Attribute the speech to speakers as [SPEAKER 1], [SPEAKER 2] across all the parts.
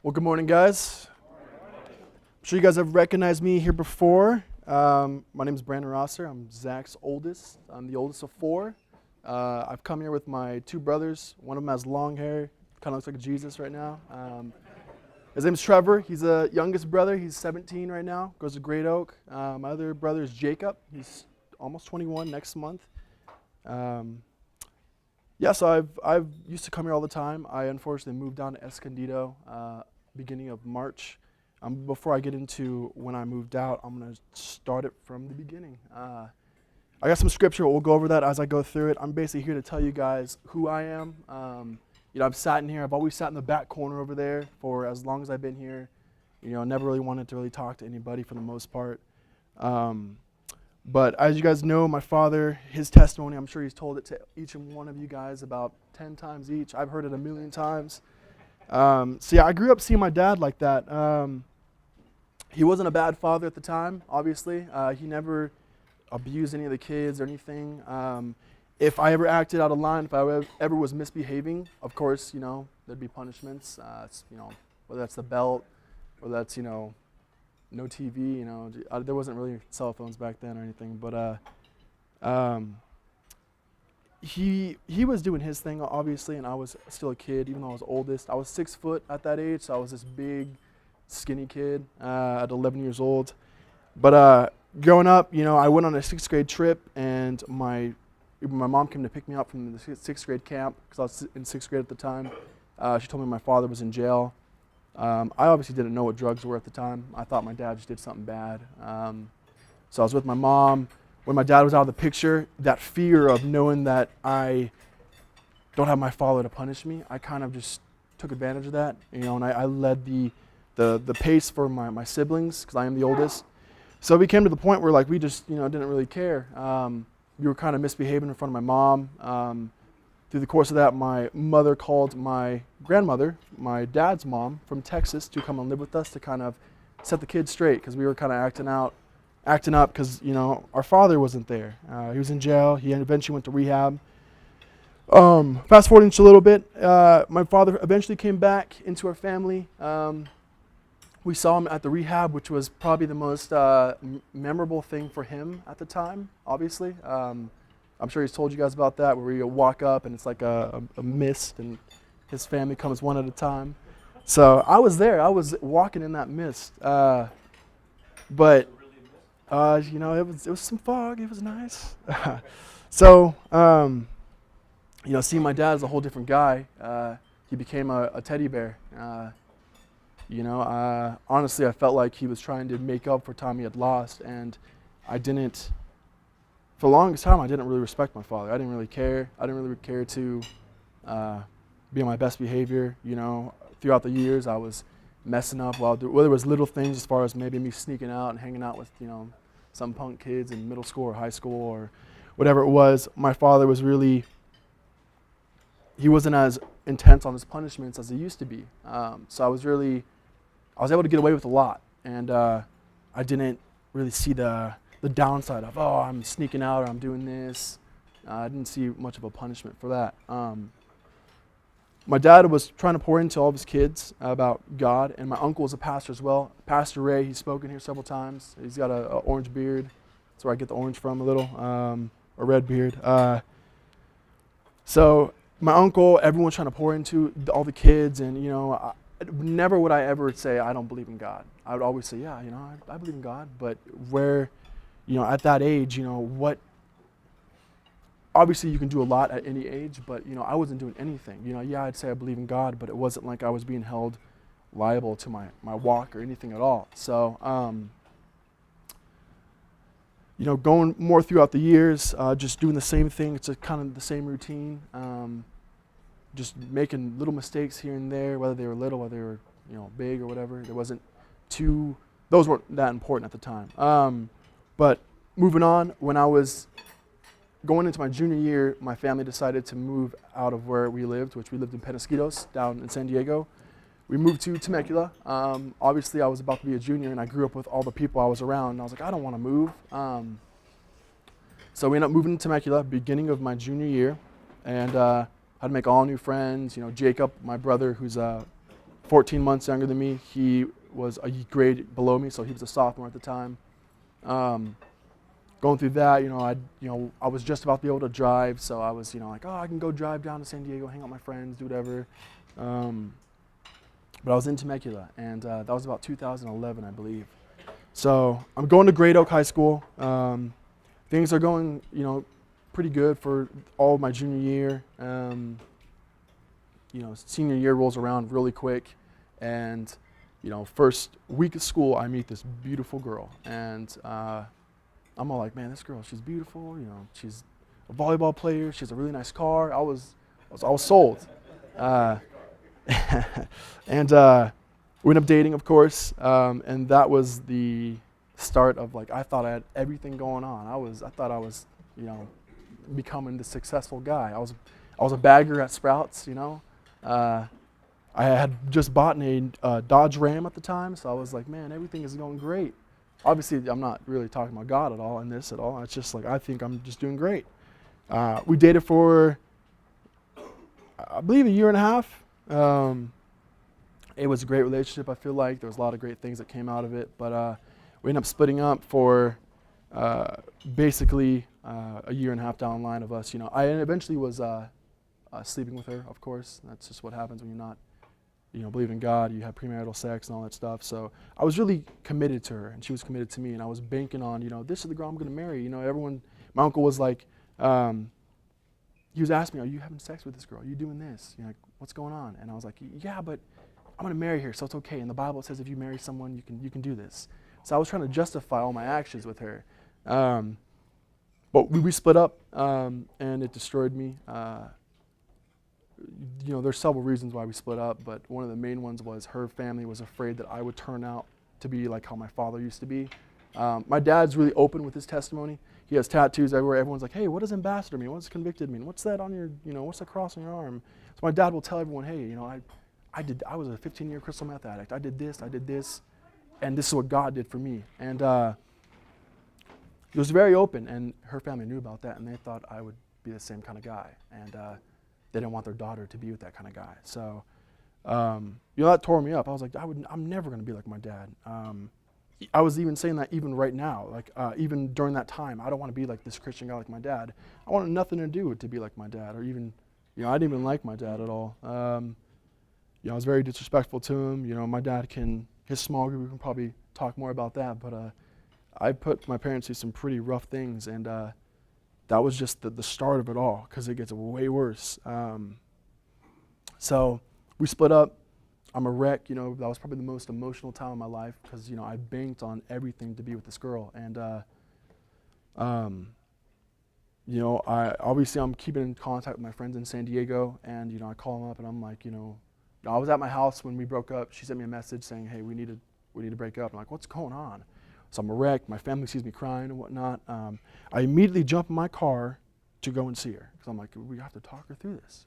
[SPEAKER 1] Well, good morning, guys. I'm sure you guys have recognized me here before. My name is Brandon Rosser. I'm Zach's oldest. I'm the oldest of four. I've come here with my two brothers. One of them has long hair, kind of looks like Jesus right now. His name's Trevor. He's the youngest brother. He's 17 right now, goes to Great Oak. My other brother is Jacob. He's almost 21 next month. So I've used to come here all the time. I unfortunately moved down to Escondido beginning of March. Before I get into when I moved out, I'm going to start it from the beginning. I got some scripture. We'll go over that as I go through it. I'm basically here to tell you guys who I am. I've sat in here. I've always sat in the back corner over there for as long as I've been here. I never really wanted to really talk to anybody for the most part. But as you guys know, my father, his testimony, I'm sure he's told it to each and one of you guys about 10 times each. I've heard it a million times. I grew up seeing my dad like that. He wasn't a bad father at the time, obviously. He never abused any of the kids or anything. If I ever acted out of line, if I ever was misbehaving, of course, there'd be punishments. Whether that's the belt, or that's, no TV, there wasn't really cell phones back then or anything, but he was doing his thing, obviously, and I was still a kid, even though I was oldest. I was 6 foot at that age, so I was this big, skinny kid at 11 years old. But growing up, I went on a 6th grade trip, and my mom came to pick me up from the 6th grade camp, because I was in 6th grade at the time. She told me my father was in jail. I obviously didn't know what drugs were at the time. I thought my dad just did something bad. So I was with my mom. When my dad was out of the picture, that fear of knowing that I don't have my father to punish me, I kind of just took advantage of that. And I led the pace for my siblings, because I am the oldest. So we came to the point where we just didn't really care. We were kind of misbehaving in front of my mom. Through the course of that, my mother called my grandmother, my dad's mom, from Texas to come and live with us to kind of set the kids straight, because we were kind of acting up because, our father wasn't there. He was in jail. He eventually went to rehab. Fast forwarding just a little bit, my father eventually came back into our family. We saw him at the rehab, which was probably the most memorable thing for him at the time, obviously. I'm sure he's told you guys about that, where you walk up and it's like a mist and his family comes one at a time. So I was there. I was walking in that mist. But it was some fog. It was nice. So, seeing my dad as a whole different guy, he became a teddy bear. Honestly, I felt like he was trying to make up for time he had lost, and I didn't. For the longest time, I didn't really respect my father. I didn't really care. I didn't really care to be on my best behavior. Throughout the years, I was messing up. Whether it was little things as far as maybe me sneaking out and hanging out with, some punk kids in middle school or high school or whatever it was, my father was really, he wasn't as intense on his punishments as he used to be. So I was able to get away with a lot. And I didn't really see the downside of, I'm sneaking out or I'm doing this. I didn't see much of a punishment for that. My dad was trying to pour into all of his kids about God, and my uncle is a pastor as well. Pastor Ray, he's spoken here several times. He's got an orange beard. That's where I get the orange from a little, a red beard. So my uncle, everyone's trying to pour into all the kids, and never would I ever say I don't believe in God. I would always say, I believe in God, but where, at that age, what, obviously you can do a lot at any age, but, I wasn't doing anything. I'd say I believe in God, but it wasn't like I was being held liable to my walk or anything at all. So, going more throughout the years, just doing the same thing. It's kind of the same routine. Just making little mistakes here and there, whether they were little, whether they were, big or whatever. Those weren't that important at the time. But moving on, when I was going into my junior year, my family decided to move out of where we lived, which we lived in Penasquitos down in San Diego. We moved to Temecula. Obviously, I was about to be a junior, and I grew up with all the people I was around, and I was like, I don't want to move. So we ended up moving to Temecula, beginning of my junior year, and had to make all new friends. Jacob, my brother, who's 14 months younger than me. He was a grade below me, so he was a sophomore at the time. Going through that, I was just about to be able to drive, so I was, like, oh, I can go drive down to San Diego, hang out with my friends, do whatever. But I was in Temecula, and that was about 2011, I believe. So I'm going to Great Oak High School. Things are going, pretty good for all of my junior year. Senior year rolls around really quick, and first week of school, I meet this beautiful girl, and I'm all like, man, this girl, she's beautiful. She's a volleyball player. She has a really nice car. I was sold, and we ended up dating, of course, and that was the start of I thought I had everything going on. I thought I was, becoming the successful guy. I was a bagger at Sprouts, I had just bought a Dodge Ram at the time, so I was like, man, everything is going great. Obviously, I'm not really talking about God at all in this at all. It's just I think I'm just doing great. We dated for, I believe, a year and a half. It was a great relationship, I feel like. There was a lot of great things that came out of it, but we ended up splitting up for basically a year and a half down the line of us. I eventually was sleeping with her, of course. That's just what happens when you're not, believe in God. You have premarital sex and all that stuff. So I was really committed to her, and she was committed to me, and I was banking on, this is the girl I'm going to marry. Everyone, my uncle was like, he was asking me, are you having sex with this girl? Are you doing this? What's going on? And I was like, yeah, but I'm going to marry her, so it's okay. And the Bible says if you marry someone, you can do this. So I was trying to justify all my actions with her. But we split up, and it destroyed me. There's several reasons why we split up, but one of the main ones was her family was afraid that I would turn out to be like how my father used to be. My dad's really open with his testimony. He has tattoos everywhere. Everyone's like, hey, what does ambassador mean? What does convicted mean? What's that on your, what's the cross on your arm? So my dad will tell everyone, hey, I was a 15-year crystal meth addict. I did this, and this is what God did for me. And it was very open, and her family knew about that, and they thought I would be the same kind of guy. And they didn't want their daughter to be with that kind of guy. So, that tore me up. I was like, I'm never going to be like my dad. I was even saying that even right now, even during that time, I don't want to be like this Christian guy like my dad. I wanted nothing to do with to be like my dad, or even, I didn't even like my dad at all. I was very disrespectful to him. My dad his small group, we can probably talk more about that, but I put my parents through some pretty rough things, and that was just the start of it all, because it gets way worse. So we split up. I'm a wreck. That was probably the most emotional time of my life, because I banked on everything to be with this girl, and I'm keeping in contact with my friends in San Diego, and I call them up, and I'm like, I was at my house when we broke up. She sent me a message saying, hey, we need to break up. I'm like, what's going on? So I'm a wreck. My family sees me crying and whatnot. I immediately jump in my car to go and see her, because I'm like, we have to talk her through this.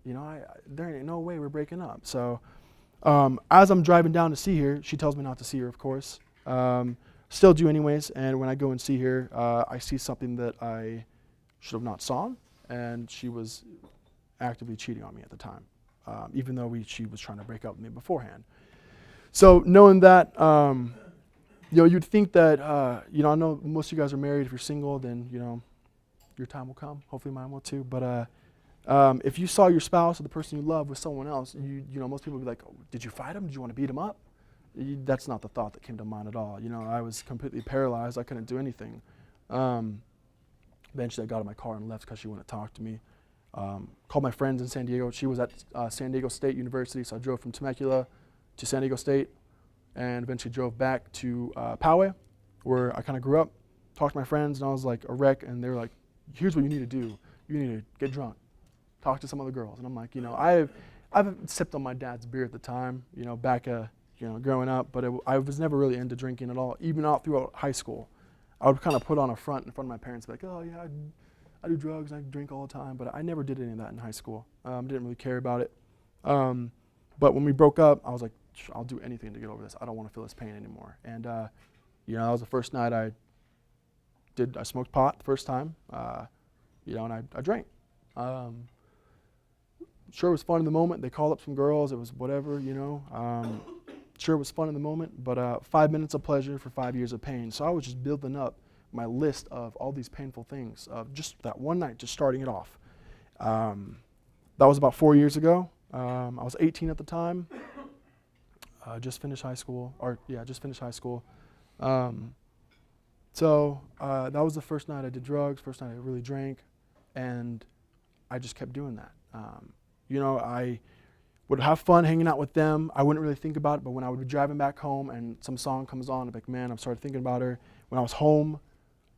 [SPEAKER 1] There ain't no way we're breaking up. So as I'm driving down to see her, she tells me not to see her, of course. Still do anyways, and when I go and see her, I see something that I should have not saw, and she was actively cheating on me at the time, even though she was trying to break up with me beforehand. So knowing that, you'd think that, I know most of you guys are married. If you're single, then, your time will come. Hopefully mine will too. But if you saw your spouse or the person you love with someone else, most people would be like, oh, did you fight him? Did you want to beat him up? That's not the thought that came to mind at all. I was completely paralyzed. I couldn't do anything. Eventually I got in my car and left because she wouldn't talk to me. Called my friends in San Diego. She was at San Diego State University, so I drove from Temecula to San Diego State, and eventually drove back to Poway, where I kind of grew up. Talked to my friends, and I was like a wreck, and they were like, here's what you need to do. You need to get drunk, talk to some other girls. And I'm like, I've sipped on my dad's beer at the time, back growing up, but I was never really into drinking at all, even out throughout high school. I would kind of put on a front in front of my parents, like, oh yeah, I do drugs, I drink all the time, but I never did any of that in high school. Didn't really care about it. But when we broke up, I was like, I'll do anything to get over this. I don't want to feel this pain anymore. And that was the first night I smoked pot the first time, and I drank. Sure, it was fun in the moment. They called up some girls. It was whatever, you know. Sure, it was fun in the moment, but 5 minutes of pleasure for 5 years of pain. So I was just building up my list of all these painful things of just that one night, just starting it off. That was about 4 years ago. I was 18 at the time. Just finished high school. So that was the first night I did drugs, first night I really drank, and I just kept doing that. You know, I would have fun hanging out with them. I wouldn't really think about it, but when I would be driving back home and some song comes on, I'm like, man, I'm started thinking about her. When I was home,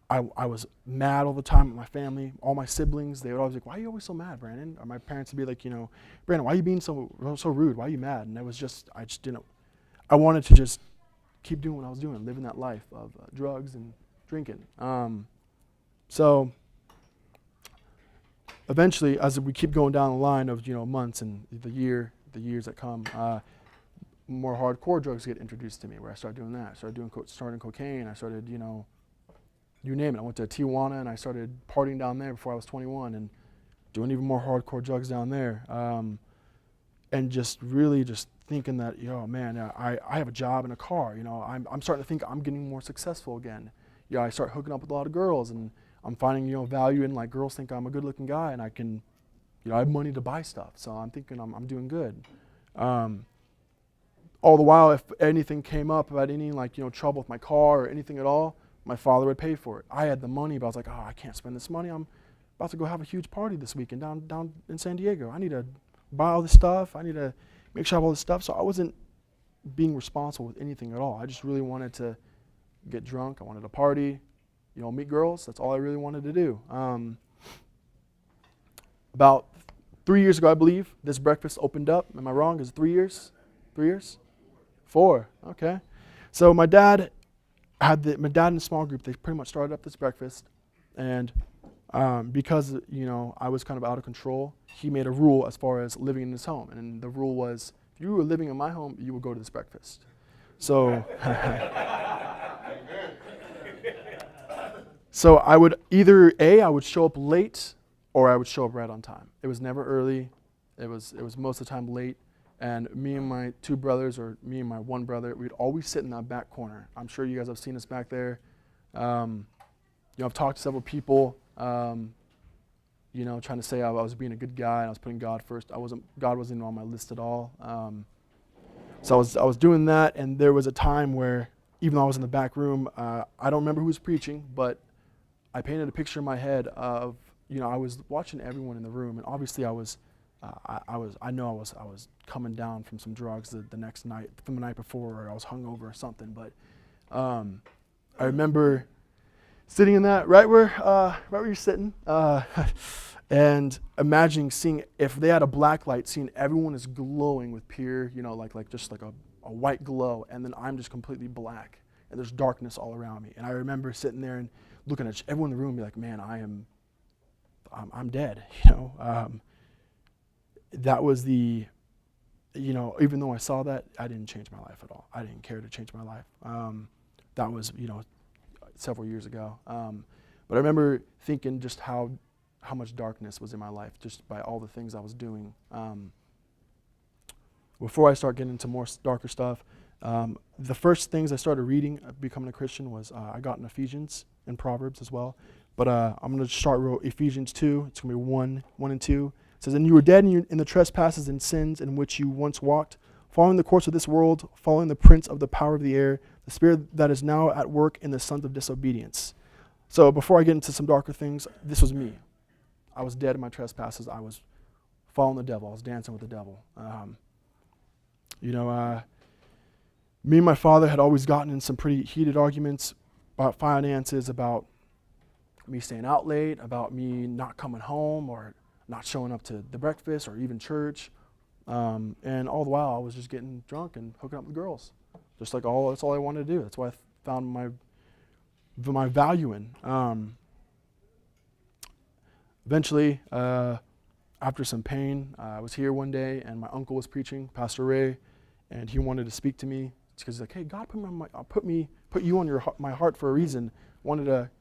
[SPEAKER 1] I was mad all the time with my family, all my siblings. They would always be like, why are you always so mad, Brandon? Or my parents would be like, you know, Brandon, why are you being so rude? Why are you mad? And it was just, I wanted to just keep doing what I was doing, living that life of drugs and drinking. So eventually, as we keep going down the line of, you know, months and the years that come, more hardcore drugs get introduced to me, where I started doing that. I started starting cocaine. I started, you know, you name it. I went to Tijuana and I started partying down there before I was 21 and doing even more hardcore drugs down there. And just really just thinking that, yo, man, I have a job and a car. You know, I'm starting to think I'm getting more successful again. You know, I start hooking up with a lot of girls and I'm finding, you know, value in, like, girls think I'm a good looking guy and I can, you know, I have money to buy stuff. So I'm thinking I'm doing good. All the while, if anything came up about any, like, you know, trouble with my car or anything at all, my father would pay for it. I had the money, but I was like, oh, I can't spend this money. I'm about to go have a huge party this weekend down in San Diego. I need to buy all this stuff. I need to make sure I have all this stuff. So I wasn't being responsible with anything at all. I just really wanted to get drunk. I wanted to party, you know, meet girls. That's all I really wanted to do. About 3 years ago, I believe, this breakfast opened up. Am I wrong? Is it 3 years? 3 years? 4. Okay. So my dad in a small group. They pretty much started up this breakfast, and because, you know, I was kind of out of control, he made a rule as far as living in his home, and the rule was, if you were living in my home, you would go to this breakfast. So, so I would either I would show up late, or I would show up right on time. It was never early. It was most of the time late. And me and my 2 brothers, or me and my 1 brother, we'd always sit in that back corner. I'm sure you guys have seen us back there. You know, I've talked to several people, you know, trying to say I was being a good guy and I was putting God first. God wasn't on my list at all. So I was doing that, and there was a time where, even though I was in the back room, I don't remember who was preaching, but I painted a picture in my head of, you know, I was watching everyone in the room, and obviously I was coming down from some drugs the next night, from the night before, or I was hungover or something. But I remember sitting in that right where you're sitting, and imagining seeing, if they had a black light, seeing everyone is glowing with pure, you know, like just like a white glow, and then I'm just completely black, and there's darkness all around me. And I remember sitting there and looking at everyone in the room and be like, man, I'm dead, you know. That was the, you know, even though I saw that, I didn't change my life at all. I didn't care to change my life. That was, you know, several years ago. But I remember thinking just how much darkness was in my life, just by all the things I was doing. Before I start getting into more darker stuff, the first things I started reading, becoming a Christian, was I got in Ephesians and Proverbs as well. But I'm going to start with Ephesians 2. It's going to be 1 and 2. It says, and you were dead in the trespasses and sins in which you once walked, following the course of this world, following the prince of the power of the air, the spirit that is now at work in the sons of disobedience. So before I get into some darker things, this was me. I was dead in my trespasses. I was following the devil. I was dancing with the devil. You know, me and my father had always gotten in some pretty heated arguments about finances, about me staying out late, about me not coming home or not showing up to the breakfast or even church. And all the while I was just getting drunk and hooking up with girls. Just like that's all I wanted to do. That's what I found my value in. Eventually, after some pain, I was here one day and my uncle was preaching, Pastor Ray, and he wanted to speak to me. It's because he's like, hey, God put you on my heart for a reason. Wanted to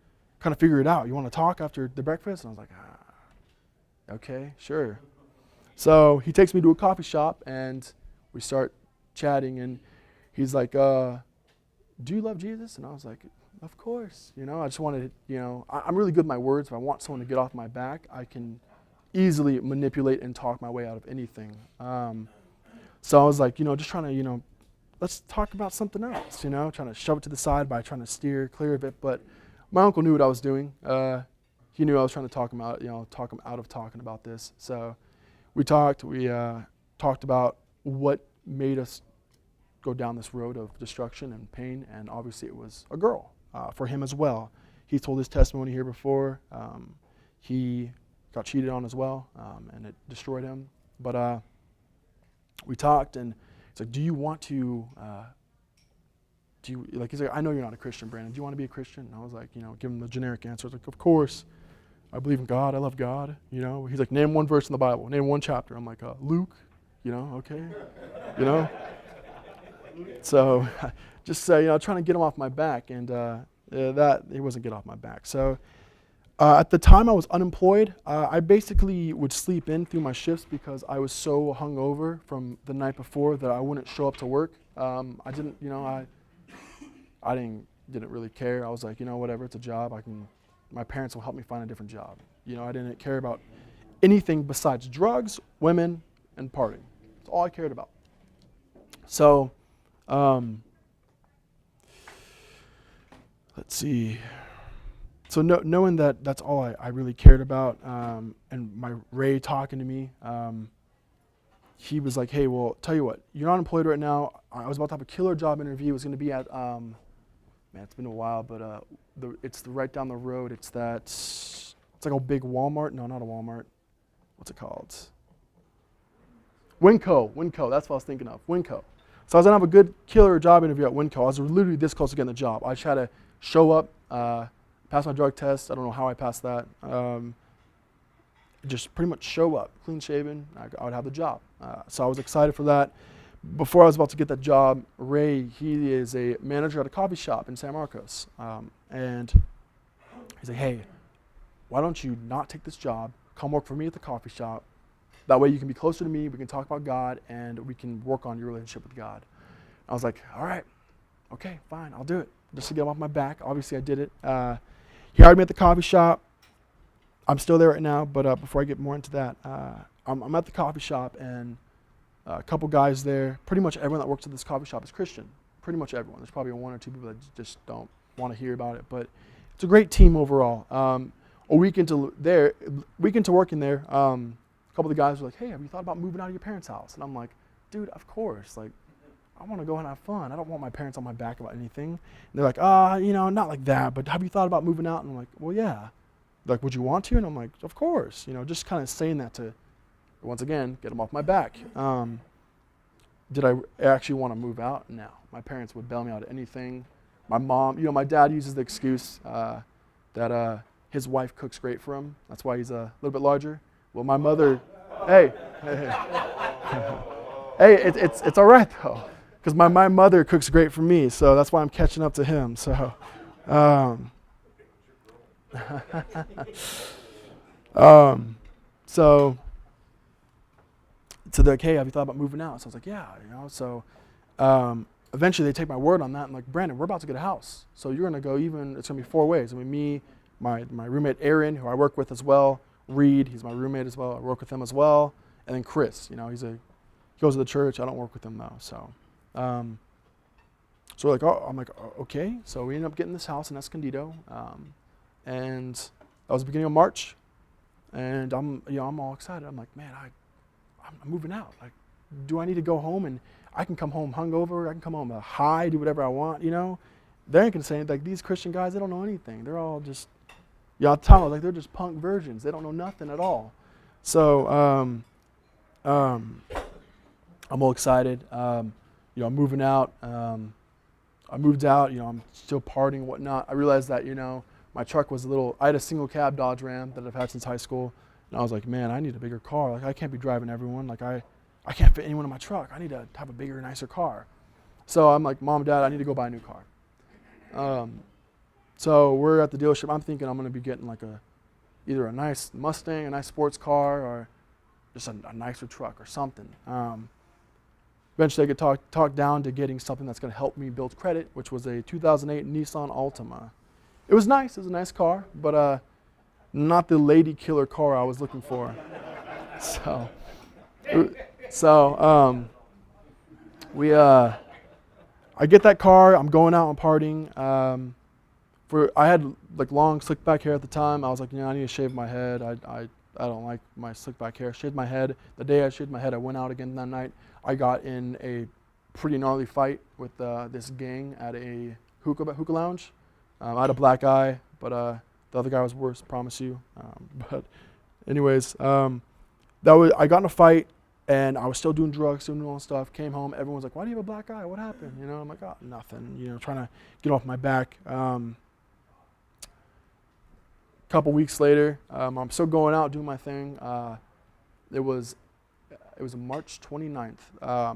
[SPEAKER 1] kind of figure it out. You want to talk after the breakfast? And I was like, okay, sure. So he takes me to a coffee shop, and we start chatting, and he's like, do you love Jesus? And I was like, of course. I just wanted to, I'm really good with my words. If I want someone to get off my back, I can easily manipulate and talk my way out of anything. So I was like, just trying to, let's talk about something else, trying to shove it to the side by trying to steer clear of it. But my uncle knew what I was doing. He knew I was trying to talk him out of talking about this. So we talked about what made us go down this road of destruction and pain, and obviously it was a girl for him as well. He told his testimony here before. He got cheated on as well, and it destroyed him. But we talked, and it's like, do you want to, he's like, I know you're not a Christian, Brandon. Do you want to be a Christian? And I was like, give him the generic answer. I was like, of course. I believe in God. I love God. He's like, name one verse in the Bible. Name one chapter. I'm like, Luke. Okay. So just trying to get him off my back, and that he wasn't get off my back. So at the time I was unemployed. I basically would sleep in through my shifts because I was so hungover from the night before that I wouldn't show up to work. I didn't, I didn't really care. I was like, whatever, it's a job. My parents will help me find a different job. I didn't care about anything besides drugs, women, and partying. That's all I cared about. So, let's see. So knowing that that's all I really cared about, and my Ray talking to me, he was like, hey, well, tell you what, you're not employed right now. I was about to have a killer job interview. It was going to be at, man, it's been a while, but it's right down the road. It's like a big Walmart. No, not a Walmart. What's it called? Winco, that's what I was thinking of, Winco. So I was going to have a good killer job interview at Winco. I was literally this close to getting the job. I just had to show up, pass my drug test. I don't know how I passed that. Just pretty much show up, clean shaven, I would have the job. So I was excited for that. Before I was about to get that job, Ray, he is a manager at a coffee shop in San Marcos. And he's like, hey, why don't you not take this job, come work for me at the coffee shop. That way you can be closer to me, we can talk about God, and we can work on your relationship with God. I was like, all right, okay, fine, I'll do it. Just to get him off my back. Obviously I did it. He hired me at the coffee shop. I'm still there right now, but before I get more into that, I'm at the coffee shop, and a couple guys there. Pretty much everyone that works at this coffee shop is Christian. Pretty much everyone. There's probably one or two people that just don't want to hear about it, but it's a great team overall. A week into working there, a couple of the guys were like, hey, have you thought about moving out of your parents' house? And I'm like, dude, of course. Like, I want to go and have fun. I don't want my parents on my back about anything. And they're like, not like that, but have you thought about moving out? And I'm like, well, yeah. They're like, would you want to? And I'm like, of course. Just kind of saying that to, once again, get them off my back. Did I actually want to move out? No. My parents would bail me out of anything. My mom, my dad uses the excuse that his wife cooks great for him. That's why he's a little bit larger. Well, my mother, hey, it's all right though, because my mother cooks great for me, so that's why I'm catching up to him. So, so they're like, hey, have you thought about moving out? So I was like, yeah, So eventually they take my word on that. I'm like, Brandon, we're about to get a house, so you're gonna go it's gonna be 4 ways. I mean, me, my roommate Aaron, who I work with as well. Reed, he's my roommate as well. I work with him as well. And then Chris, he goes to the church. I don't work with him though. So, so we're like, I'm like, okay. So we ended up getting this house in Escondido, and that was the beginning of March. And I'm all excited. I'm like, man, I'm moving out. Like, do I need to go home? And I can come home hungover. I can come home high, do whatever I want. They ain't gonna say anything. Like, these Christian guys, they don't know anything. They're all just. At the time I was like, they're just punk virgins. They don't know nothing at all. So I'm all excited. I'm moving out. I moved out. I'm still partying and whatnot. I realized that my truck was I had a single cab Dodge Ram that I've had since high school, and I was like, man, I need a bigger car. Like, I can't be driving everyone. Like, I can't fit anyone in my truck. I need to have a bigger, nicer car. So I'm like, Mom, Dad, I need to go buy a new car. So we're at the dealership. I'm thinking I'm going to be getting like either a nice Mustang, a nice sports car, or just a nicer truck or something. Eventually I get talked down to getting something that's going to help me build credit, which was a 2008 Nissan Altima. It was nice. It was a nice car, but not the lady killer car I was looking for. I get that car. I'm going out and partying. I had like long slick back hair at the time. I was like, I need to shave my head. I don't like my slick back hair. Shaved my head. The day I shaved my head, I went out again that night. I got in a pretty gnarly fight with this gang at a hookah lounge. I had a black eye, but the other guy was worse, promise you. But anyways, I got in a fight, and I was still doing drugs, doing all this stuff. Came home, everyone was like, "Why do you have a black eye? What happened?" I'm like, "Oh, nothing." Trying to get off my back. Couple weeks later, I'm still going out doing my thing. It was March 29th. I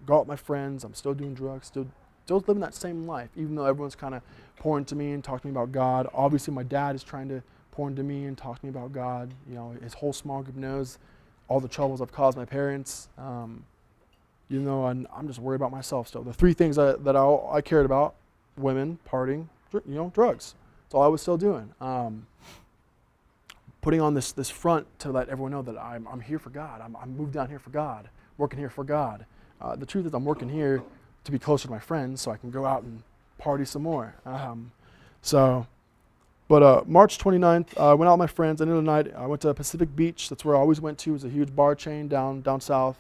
[SPEAKER 1] got with my friends. I'm still doing drugs, still living that same life, even though everyone's kind of pouring to me and talking to me about God. Obviously, my dad is trying to pour into me and talk to me about God. His whole small group knows all the troubles I've caused my parents. And I'm just worried about myself still. The three things that I cared about: women, partying, drugs. That's all I was still doing. Putting on this front to let everyone know that I'm here for God. I'm moved down here for God, working here for God. The truth is I'm working here to be closer to my friends so I can go out and party some more. March 29th, I went out with my friends. End of the night, I went to Pacific Beach. That's where I always went to. It was a huge bar chain down south.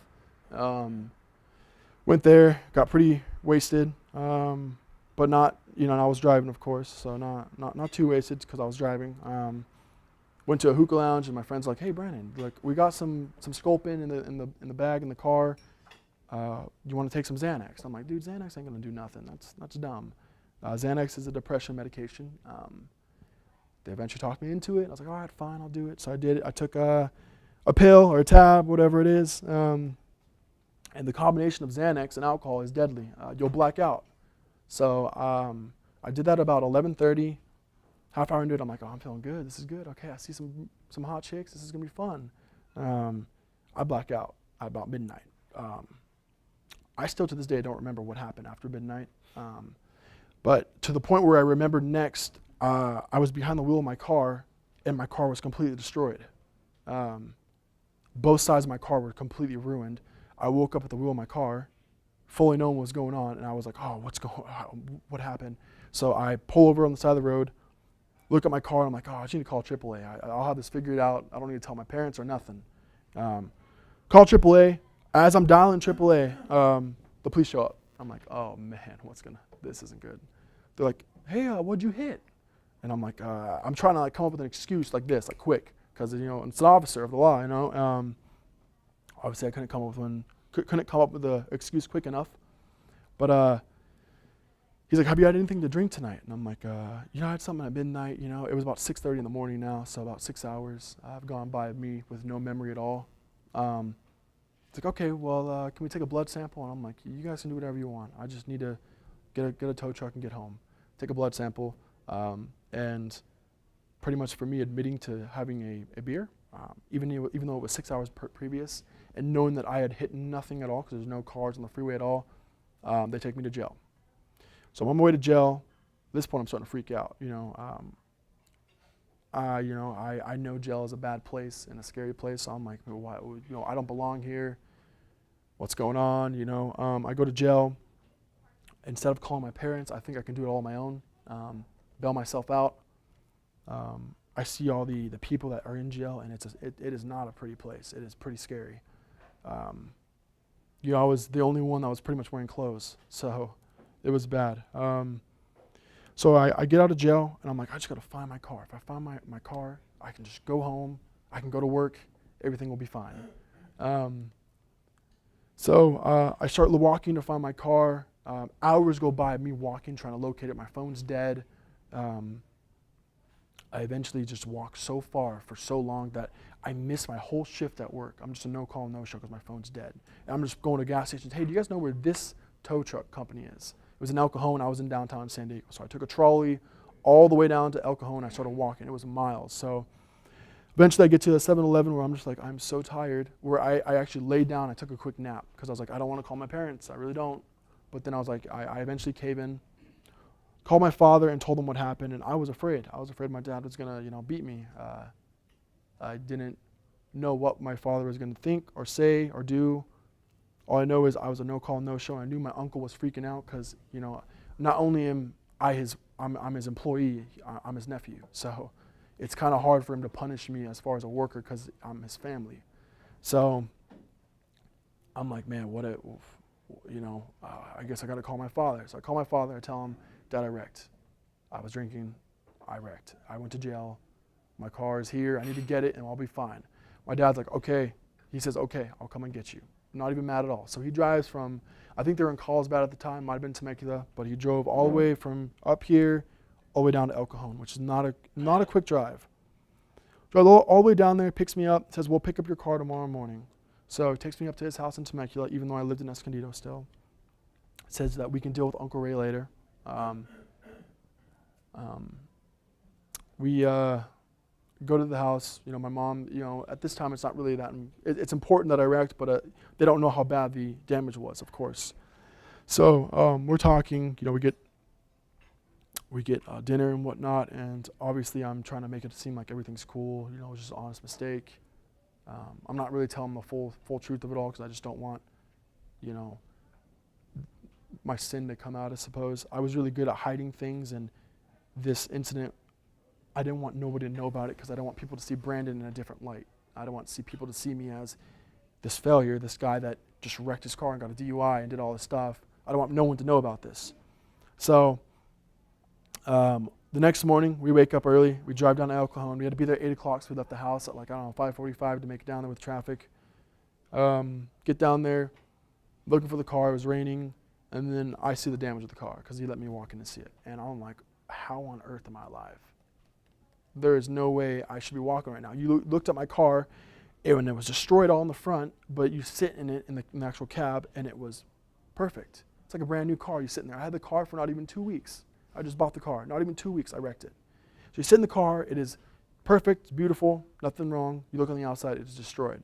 [SPEAKER 1] Went there, got pretty wasted, but not, and I was driving, of course, so not too wasted because I was driving. Went to a hookah lounge, and my friend's like, "Hey, Brandon, look, we got some Sculpin in the bag in the car. You want to take some Xanax?" I'm like, "Dude, Xanax ain't gonna do nothing. That's dumb. Xanax is a depression medication." They eventually talked me into it. I was like, "All right, fine, I'll do it." So I did it. I took a pill or a tab, whatever it is, and the combination of Xanax and alcohol is deadly. You'll black out. So I did that about 11:30. Half hour into it, I'm like, "Oh, I'm feeling good. This is good. Okay, I see some hot chicks. This is gonna be fun." I black out at about midnight. I still to this day don't remember what happened after midnight. But to the point where I remember next, I was behind the wheel of my car, and my car was completely destroyed. Both sides of my car were completely ruined. I woke up at the wheel of my car, fully knowing what was going on, and I was like, "Oh, what happened?" So I pull over on the side of the road, look at my car, and I'm like, "Oh, I just need to call AAA. I'll have this figured out. I don't need to tell my parents or nothing." Call AAA. As I'm dialing AAA, the police show up. I'm like, "Oh man, this isn't good." They're like, "Hey, what'd you hit?" And I'm like, I'm trying to come up with an excuse like this, like quick, because it's an officer of the law. Obviously I couldn't come up with an excuse quick enough. But he's like, "Have you had anything to drink tonight?" And I'm like, I had something at midnight. It was about 6:30 in the morning now, so about 6 hours have gone by me with no memory at all. It's like, "Okay, well, can we take a blood sample?" And I'm like, "You guys can do whatever you want. I just need to get a tow truck and get home." Take a blood sample, and pretty much for me admitting to having a beer, even though it was 6 hours previous, and knowing that I had hit nothing at all because there's no cars on the freeway at all, they take me to jail. So I'm on my way to jail. At this point, I'm starting to freak out. I know jail is a bad place and a scary place. So I'm like, "Why? I don't belong here. What's going on?" I go to jail. Instead of calling my parents, I think I can do it all on my own. Bail myself out. I see all the people that are in jail, and it is not a pretty place. It is pretty scary. I was the only one that was pretty much wearing clothes, so it was bad. So I get out of jail, and I'm like, I just got to find my car. If I find my car, I can just go home. I can go to work. Everything will be fine. So I start walking to find my car. Hours go by me walking, trying to locate it. My phone's dead. I eventually just walk so far for so long that I miss my whole shift at work. I'm just a no-call, no-show because my phone's dead. And I'm just going to gas stations. "Hey, do you guys know where this tow truck company is?" It was in El Cajon. I was in downtown San Diego. So I took a trolley all the way down to El Cajon. I started walking. It was miles. So Eventually I get to a 7-Eleven where I'm just like, I'm so tired, where I actually laid down, I took a quick nap, because I was like, I don't want to call my parents, I really don't. But then I was like, I eventually cave in, called my father and told him what happened, and I was afraid. I was afraid my dad was gonna, beat me. I didn't know what my father was gonna think or say or do. All I know is I was a no-call, no-show. I knew my uncle was freaking out because, not only am I'm his employee, I'm his nephew. So it's kind of hard for him to punish me as far as a worker because I'm his family. So I'm like, man, I guess I got to call my father. So I call my father. I tell him, Dad, I wrecked. I was drinking. I wrecked. I went to jail. My car is here. I need to get it, and I'll be fine. My dad's like, okay. He says, okay, I'll come and get you. Not even mad at all. So he drives from, I think they were in Carlsbad at the time, might have been Temecula, but he drove all the way from up here all the way down to El Cajon, which is not a quick drive. Drove all the way down there, picks me up, says, we'll pick up your car tomorrow morning. So he takes me up to his house in Temecula, even though I lived in Escondido still. Says that we can deal with Uncle Ray later. We go to the house. My mom, at this time it's not really that, it's important that I wrecked, but they don't know how bad the damage was, of course. So we're talking, we get dinner and whatnot, and obviously I'm trying to make it seem like everything's cool, it was just an honest mistake. I'm not really telling the full truth of it all because I just don't want, my sin to come out, I suppose. I was really good at hiding things, and this incident, I didn't want nobody to know about it because I don't want people to see Brandon in a different light. I don't want people to see me as this failure, this guy that just wrecked his car and got a DUI and did all this stuff. I don't want no one to know about this. So the next morning, we wake up early. We drive down to El Cajon. We had to be there at 8 o'clock, so we left the house at 5:45 to make it down there with traffic. Get down there, looking for the car. It was raining, and then I see the damage of the car because he let me walk in to see it. And I'm like, how on earth am I alive? There is no way I should be walking right now. You looked at my car, and it was destroyed all in the front, but you sit in it in the actual cab, and it was perfect. It's like a brand new car. You sit in there. I had the car for not even 2 weeks. I just bought the car. Not even 2 weeks, I wrecked it. So you sit in the car. It is perfect. It's beautiful. Nothing wrong. You look on the outside. It's destroyed.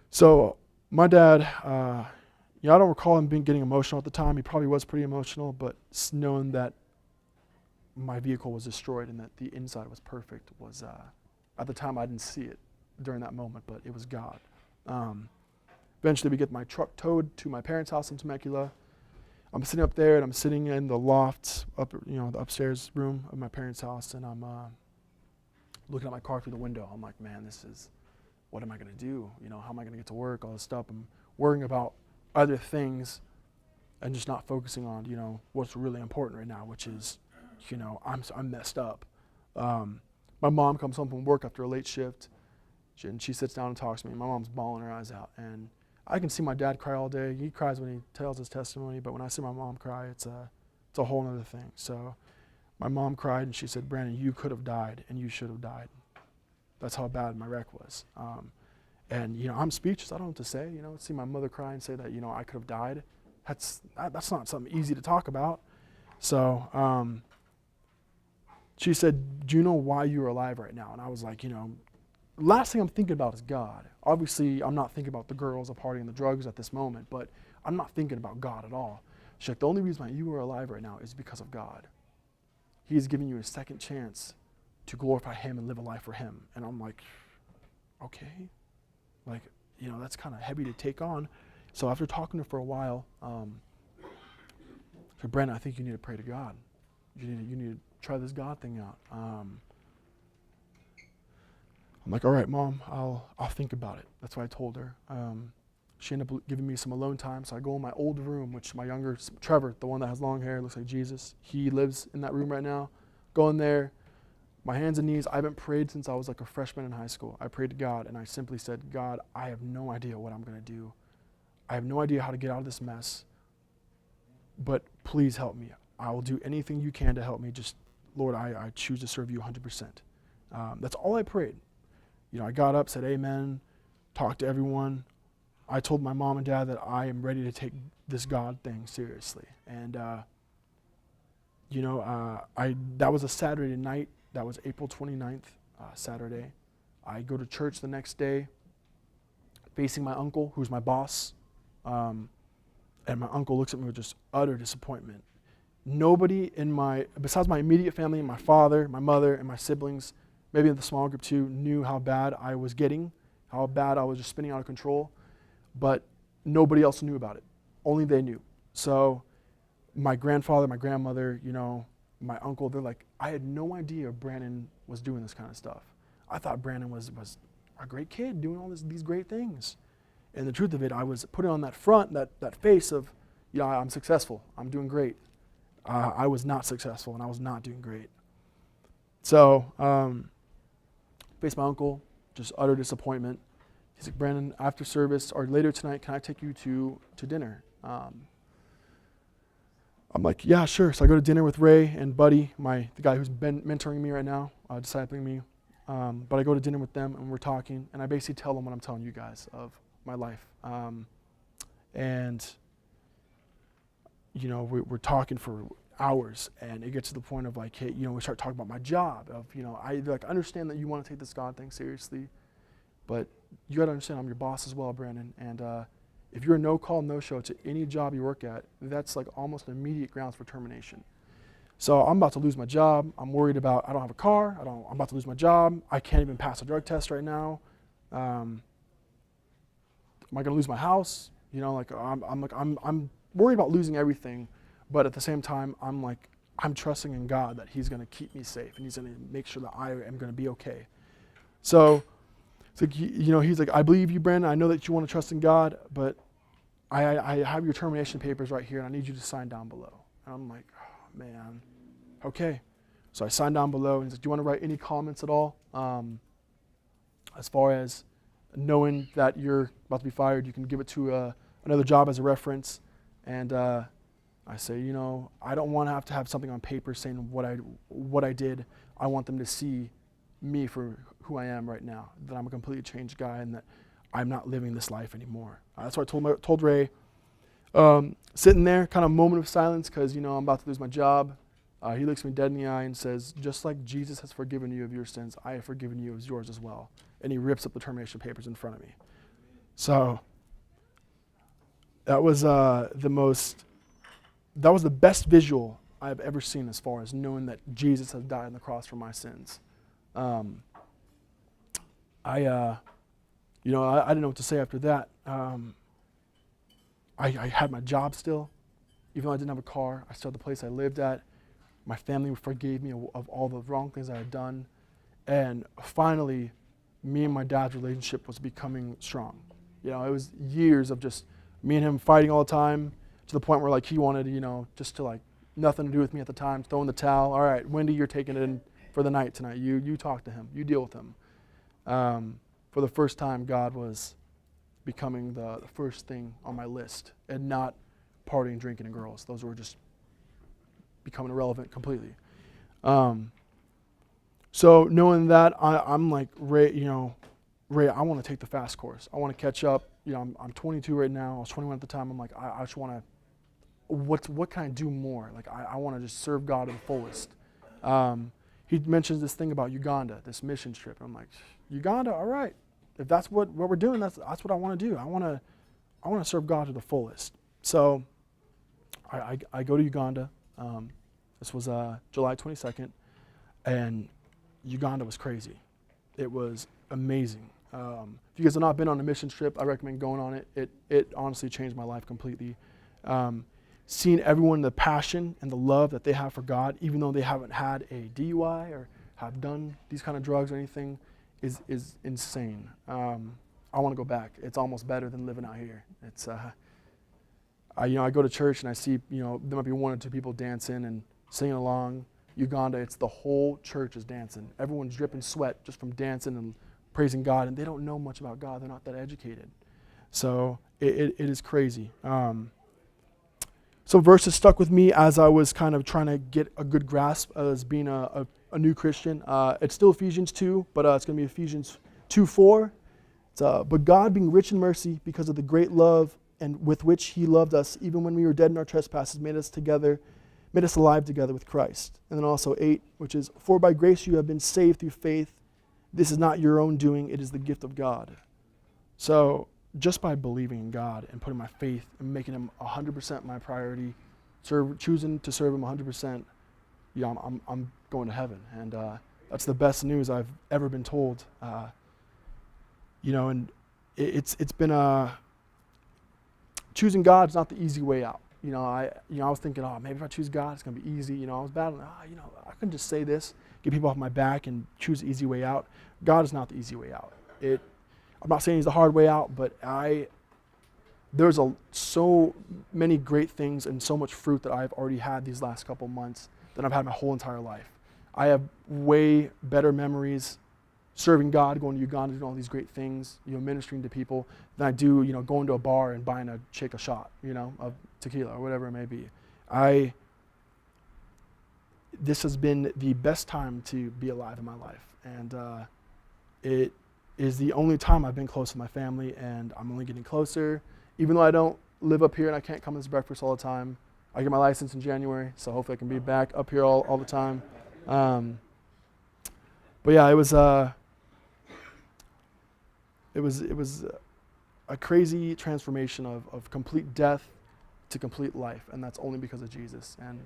[SPEAKER 1] So my dad, I don't recall him getting emotional at the time. He probably was pretty emotional, but knowing that my vehicle was destroyed and that the inside was perfect was, at the time I didn't see it during that moment, but it was God. Eventually we get my truck towed to my parents' house in Temecula. I'm sitting up there and I'm sitting in the loft, the upstairs room of my parents' house, and I'm looking at my car through the window. I'm like, man, what am I gonna do? How am I gonna get to work, all this stuff. I'm worrying about other things and just not focusing on, what's really important right now, which is, I'm messed up. My mom comes home from work after a late shift, and she sits down and talks to me. My mom's bawling her eyes out, and I can see my dad cry all day. He cries when he tells his testimony, but when I see my mom cry, it's a whole other thing. So my mom cried, and she said, Brandon, you could have died, and you should have died. That's how bad my wreck was. And I'm speechless. I don't know what to say. See my mother cry and say that I could have died. That's not something easy to talk about. So she said, do you know why you're alive right now? And I was like, last thing I'm thinking about is God. Obviously, I'm not thinking about the girls, the party, and the drugs at this moment, but I'm not thinking about God at all. She's like, the only reason why you are alive right now is because of God. He is giving you a second chance to glorify Him and live a life for Him. And I'm like, okay. That's kind of heavy to take on. So after talking to her for a while, I said, Brandon, I think you need to pray to God. You need to try this God thing out. I'm like, all right, Mom, I'll think about it. That's what I told her. She ended up giving me some alone time, so I go in my old room, which my younger, Trevor, the one that has long hair, looks like Jesus, he lives in that room right now. Go in there, my hands and knees. I haven't prayed since I was like a freshman in high school. I prayed to God, and I simply said, God, I have no idea what I'm going to do. I have no idea how to get out of this mess, but please help me. I will do anything you can to help me. Just, Lord, I choose to serve you 100%. That's all I prayed. I got up, said amen, talked to everyone. I told my mom and dad that I am ready to take this God thing seriously. And, that was a Saturday night. That was April 29th, Saturday. I go to church the next day, facing my uncle, who's my boss, and my uncle looks at me with just utter disappointment. Nobody besides my immediate family, my father, my mother, and my siblings, maybe in the small group too, knew how bad I was getting, how bad I was just spinning out of control, but nobody else knew about it. Only they knew. So my grandfather, my grandmother, my uncle, they're like, I had no idea Brandon was doing this kind of stuff. I thought Brandon was a great kid doing all these great things. And the truth of it, I was putting on that front, that face of, I'm successful, I'm doing great. I was not successful and I was not doing great. So, faced my uncle, just utter disappointment. He's like, Brandon, after service or later tonight, can I take you to dinner? I'm like, yeah, sure. So I go to dinner with Ray and Buddy, the guy who's been mentoring me right now, discipling me. But I go to dinner with them and we're talking, and I basically tell them what I'm telling you guys of my life. We're talking for hours, and it gets to the point of like, hey, we start talking about my job. I understand that you want to take this God thing seriously, but you got to understand I'm your boss as well, Brandon. And if you're a no-call, no-show to any job you work at, that's like almost immediate grounds for termination. So I'm about to lose my job. I'm worried about, I don't have a car. I'm about to lose my job. I can't even pass a drug test right now. Am I going to lose my house? I'm worried about losing everything, but at the same time, I'm trusting in God that He's going to keep me safe and He's going to make sure that I am going to be okay. So it's like, He's like, I believe you, Brandon. I know that you want to trust in God, but I have your termination papers right here, and I need you to sign down below. And I'm like, oh, man, okay. So I signed down below, and he's like, do you want to write any comments at all? As far as knowing that you're about to be fired, you can give it to another job as a reference. And I say, I don't want to have something on paper saying what I did. I want them to see me for who I am right now, that I'm a completely changed guy and that I'm not living this life anymore. That's what I told Ray. Sitting there, kind of moment of silence because, I'm about to lose my job. He looks me dead in the eye and says, just like Jesus has forgiven you of your sins, I have forgiven you of yours as well. And he rips up the termination papers in front of me. So that was the best visual I've ever seen as far as knowing that Jesus has died on the cross for my sins. I didn't know what to say after that. I had my job still. Even though I didn't have a car, I still had the place I lived at. My family forgave me of all the wrong things I had done. And finally, me and my dad's relationship was becoming strong. It was years of just me and him fighting all the time to the point where he wanted, just to nothing to do with me at the time, throwing the towel. All right, Wendy, you're taking it in for the night tonight. You talk to him. You deal with him. For the first time, God was becoming the first thing on my list, and not partying, drinking, and girls. Those were just becoming irrelevant completely. So knowing that, I'm like, Ray, Ray, I want to take the fast course. I want to catch up. I'm 22 right now. I was 21 at the time. I'm like, I just want to, what can I do more? I want to just serve God to the fullest. He mentions this thing about Uganda, this mission trip. I'm like, Uganda, all right. If that's what we're doing, that's what I want to do. I want to serve God to the fullest. So I go to Uganda. This was July 22nd, and Uganda was crazy. It was amazing. If you guys have not been on a mission trip, I recommend going on it. It honestly changed my life completely. Seeing everyone, the passion and the love that they have for God, even though they haven't had a DUI or have done these kind of drugs or anything, is insane. I want to go back. It's almost better than living out here. It's I go to church and I see there might be one or two people dancing and singing along. Uganda, it's the whole church is dancing. Everyone's dripping sweat just from dancing and praising God, and they don't know much about God. They're not that educated. So it is crazy. Some verses stuck with me as I was kind of trying to get a good grasp as being a new Christian. It's still Ephesians 2, but it's going to be Ephesians 2:4. It's, but God, being rich in mercy, because of the great love and with which He loved us, even when we were dead in our trespasses, made us alive together with Christ. And then also 8, which is, for by grace you have been saved through faith, This is not your own doing, it is the gift of God. So just by believing in God and putting my faith and making him 100% my priority, choosing to serve him 100%, you know, I'm going to heaven. And that's the best news I've ever been told. You know, and it's been choosing God is not the easy way out. You know, I was thinking, oh, maybe if I choose God, it's gonna be easy. You know, I was battling. You know, I can just say this, get people off my back, and choose the easy way out. God is not the easy way out. I'm not saying he's the hard way out, but there's so many great things and so much fruit that I've already had these last couple months than I've had my whole entire life. I have way better memories serving God, going to Uganda, doing all these great things, you know, ministering to people, than I do, you know, going to a bar and buying a chick a shot, you know, of tequila or whatever it may be. This has been the best time to be alive in my life, and it is the only time I've been close to my family, and I'm only getting closer. Even though I don't live up here and I can't come to this breakfast all the time, I get my license in January, so hopefully I can be back up here all the time. But yeah, it was a crazy transformation of complete death to complete life, and that's only because of Jesus and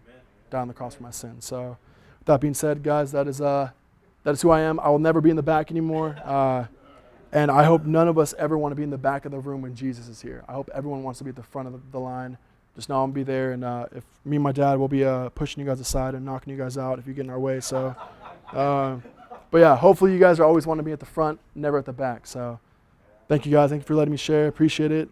[SPEAKER 1] died on the cross for my sins. So with that being said, guys, that is who I am. I will never be in the back anymore. And I hope none of us ever want to be in the back of the room when Jesus is here. I hope everyone wants to be at the front of the line. Just know I'm going to be there, and if me and my dad will be pushing you guys aside and knocking you guys out if you get in our way. So, but yeah, hopefully you guys always want to be at the front, never at the back. So thank you guys. Thank you for letting me share. Appreciate it.